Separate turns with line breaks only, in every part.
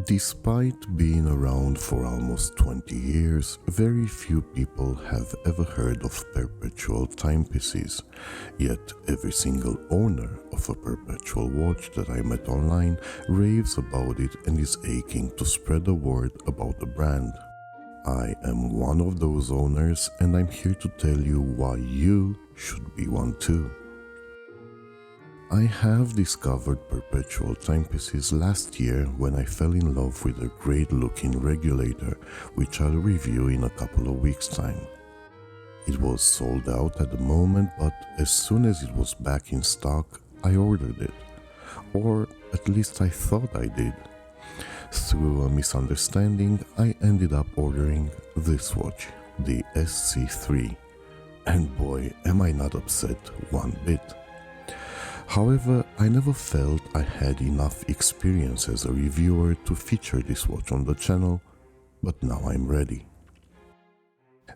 Despite being around for almost 20 years, very few people have ever heard of Perpetual timepieces, yet every single owner of a Perpetual watch that I met online raves about it and is aching to spread the word about the brand. I am one of those owners and I'm here to tell you why you should be one too. I have discovered Perpetual timepieces last year when I fell in love with a great looking regulator, which I'll review in a couple of weeks' time. It was sold out at the moment, but as soon as it was back in stock, I ordered it. Or at least I thought I did. Through a misunderstanding, I ended up ordering this watch, the SC-03. And boy, am I not upset one bit. However, I never felt I had enough experience as a reviewer to feature this watch on the channel, but now I'm ready.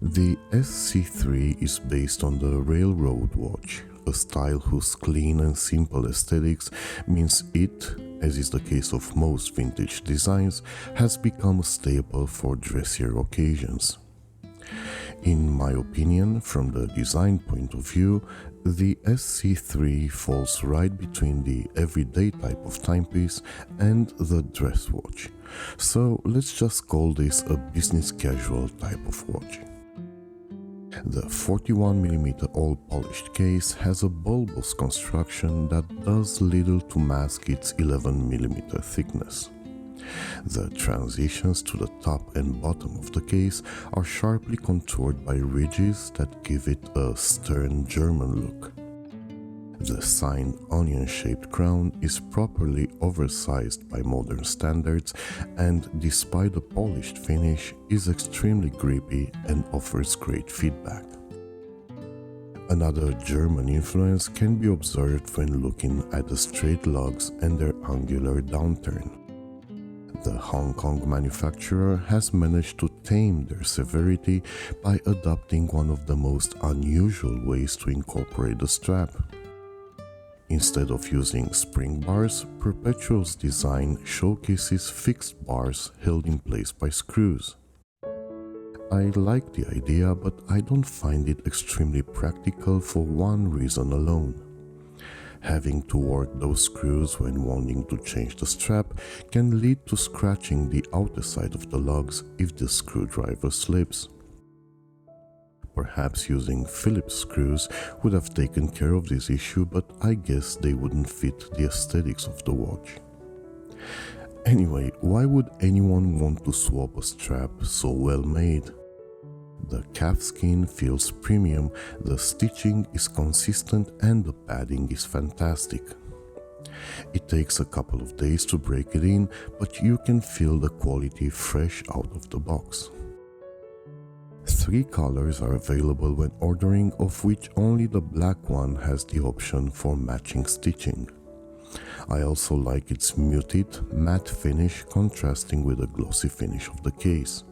The SC-03 is based on the railroad watch, a style whose clean and simple aesthetics means it, as is the case of most vintage designs, has become a staple for dressier occasions. In my opinion, from the design point of view, the SC-03 falls right between the everyday type of timepiece and the dress watch, so let's just call this a business casual type of watch. The 41mm all-polished case has a bulbous construction that does little to mask its 11mm thickness. The transitions to the top and bottom of the case are sharply contoured by ridges that give it a stern German look. The signed onion-shaped crown is properly oversized by modern standards and, despite the polished finish, is extremely grippy and offers great feedback. Another German influence can be observed when looking at the straight lugs and their angular downturn. The Hong Kong manufacturer has managed to tame their severity by adopting one of the most unusual ways to incorporate the strap. Instead of using spring bars, Perpetual's design showcases fixed bars held in place by screws. I like the idea, but I don't find it extremely practical for one reason alone. Having to work those screws when wanting to change the strap can lead to scratching the outer side of the lugs if the screwdriver slips. Perhaps using Phillips screws would have taken care of this issue, but I guess they wouldn't fit the aesthetics of the watch. Anyway, why would anyone want to swap a strap so well made? The calfskin feels premium, the stitching is consistent and the padding is fantastic. It takes a couple of days to break it in, but you can feel the quality fresh out of the box. 3 colors are available when ordering, of which only the black one has the option for matching stitching. I also like its muted, matte finish contrasting with the glossy finish of the case.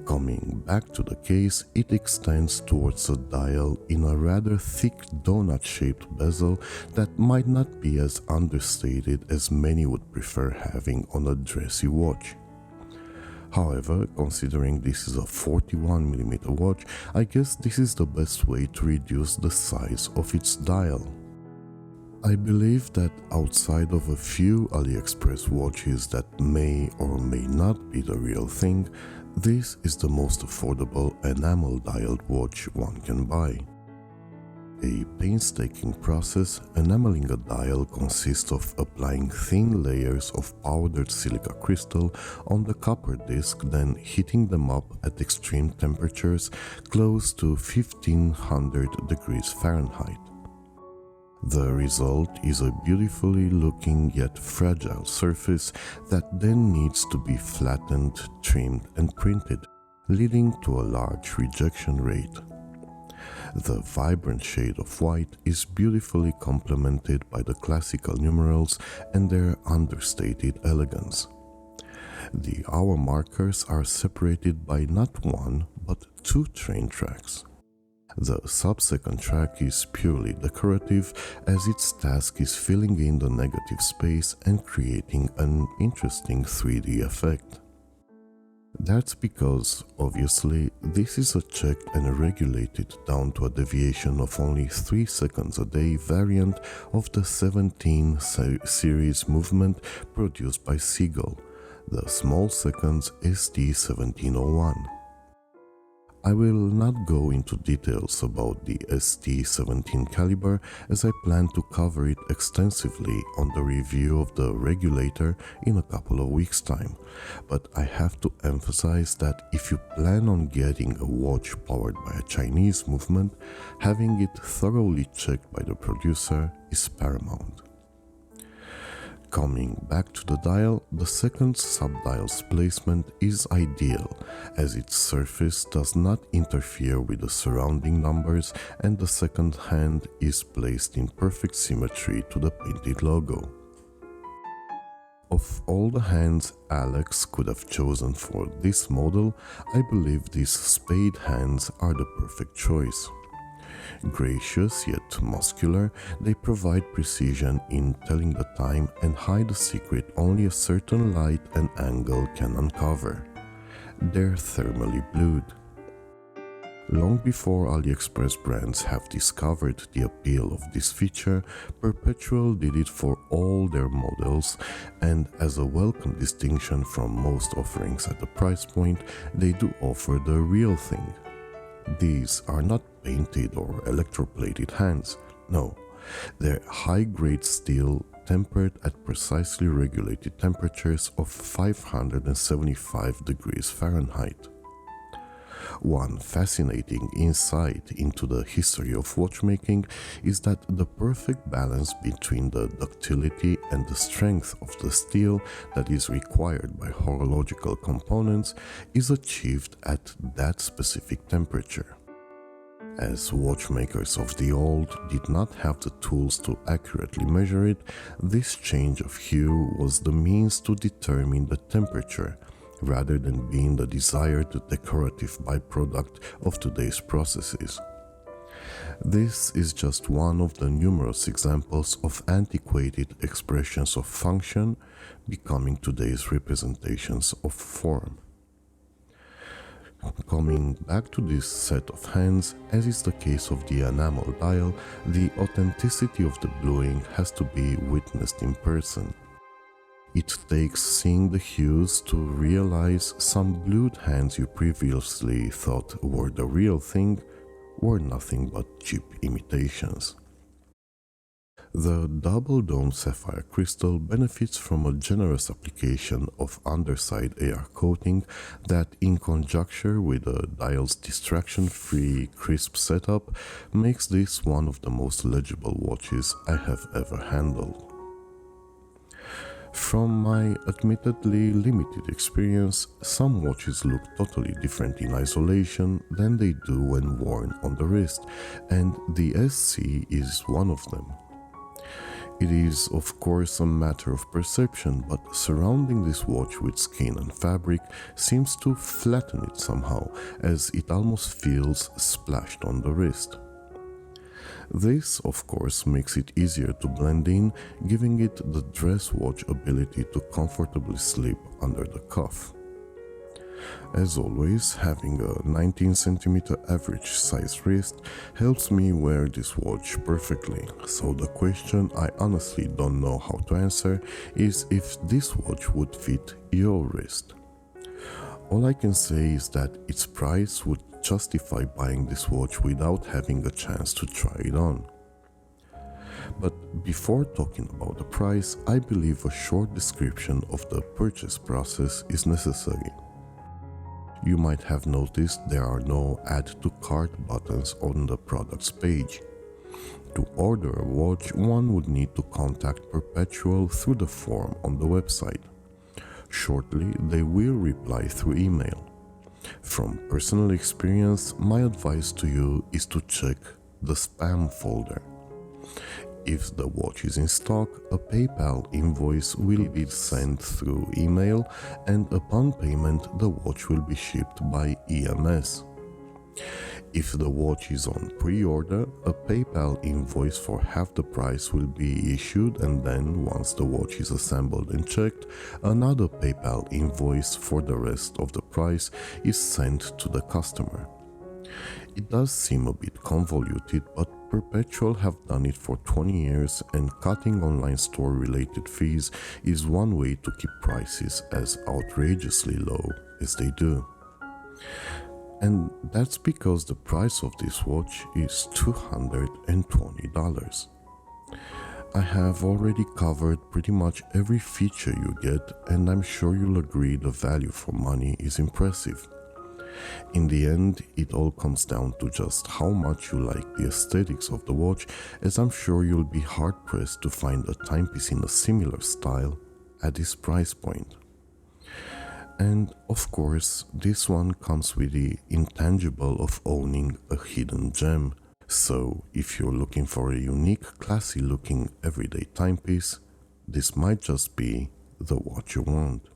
Coming back to the case, it extends towards a dial in a rather thick donut-shaped bezel that might not be as understated as many would prefer having on a dressy watch. However, considering this is a 41mm watch, I guess this is the best way to reduce the size of its dial. I believe that outside of a few AliExpress watches that may or may not be the real thing, this is the most affordable enamel-dialed watch one can buy. A painstaking process, enameling a dial consists of applying thin layers of powdered silica crystal on the copper disc, then heating them up at extreme temperatures close to 1500 degrees Fahrenheit. The result is a beautifully looking yet fragile surface that then needs to be flattened, trimmed and printed, leading to a large rejection rate. The vibrant shade of white is beautifully complemented by the classical numerals and their understated elegance. The hour markers are separated by not one but 2 train tracks. The subsequent track is purely decorative, as its task is filling in the negative space and creating an interesting 3D effect. That's because, obviously, this is a checked and regulated down to a deviation of only 3 seconds a day variant of the 17 series movement produced by Seagull, the small seconds ST-1701. I will not go into details about the ST-17 caliber, as I plan to cover it extensively on the review of the regulator in a couple of weeks' time, but I have to emphasize that if you plan on getting a watch powered by a Chinese movement, having it thoroughly checked by the producer is paramount. Coming back to the dial, the second subdial's placement is ideal, as its surface does not interfere with the surrounding numbers and the second hand is placed in perfect symmetry to the painted logo. Of all the hands Alex could have chosen for this model, I believe these spade hands are the perfect choice. Gracious yet muscular, they provide precision in telling the time and hide a secret only a certain light and angle can uncover. They're thermally blued. Long before AliExpress brands have discovered the appeal of this feature, Perpetual did it for all their models, and as a welcome distinction from most offerings at the price point, they do offer the real thing. These are not painted or electroplated hands, no, they're high-grade steel tempered at precisely regulated temperatures of 575 degrees Fahrenheit. One fascinating insight into the history of watchmaking is that the perfect balance between the ductility and the strength of the steel that is required by horological components is achieved at that specific temperature. As watchmakers of the old did not have the tools to accurately measure it, this change of hue was the means to determine the temperature, rather than being the desired decorative byproduct of today's processes. This is just one of the numerous examples of antiquated expressions of function becoming today's representations of form. Coming back to this set of hands, as is the case of the enamel dial, the authenticity of the bluing has to be witnessed in person. It takes seeing the hues to realize some blued hands you previously thought were the real thing were nothing but cheap imitations. The double dome sapphire crystal benefits from a generous application of underside AR coating that, in conjunction with the dial's distraction-free crisp setup, makes this one of the most legible watches I have ever handled. From my admittedly limited experience, some watches look totally different in isolation than they do when worn on the wrist, and the SC is one of them. It is, of course, a matter of perception, but surrounding this watch with skin and fabric seems to flatten it somehow, as it almost feels splashed on the wrist. This, of course, makes it easier to blend in, giving it the dress watch ability to comfortably slip under the cuff. As always, having a 19 cm average size wrist helps me wear this watch perfectly, so the question I honestly don't know how to answer is if this watch would fit your wrist. All I can say is that its price would justify buying this watch without having a chance to try it on. But before talking about the price, I believe a short description of the purchase process is necessary. You might have noticed there are no add to cart buttons on the products page. To order a watch, one would need to contact Perpetual through the form on the website. Shortly, they will reply through email. From personal experience, my advice to you is to check the spam folder. If the watch is in stock, a PayPal invoice will be sent through email, and upon payment, the watch will be shipped by EMS. If the watch is on pre-order, a PayPal invoice for half the price will be issued, and then once the watch is assembled and checked, another PayPal invoice for the rest of the price is sent to the customer. It does seem a bit convoluted, but Perpetual have done it for 20 years, and cutting online store related fees is one way to keep prices as outrageously low as they do. And that's because the price of this watch is $220. I have already covered pretty much every feature you get, and I'm sure you'll agree the value for money is impressive. In the end, it all comes down to just how much you like the aesthetics of the watch, as I'm sure you'll be hard-pressed to find a timepiece in a similar style at this price point. And of course, this one comes with the intangible of owning a hidden gem. So if you're looking for a unique, classy looking everyday timepiece, this might just be the watch you want.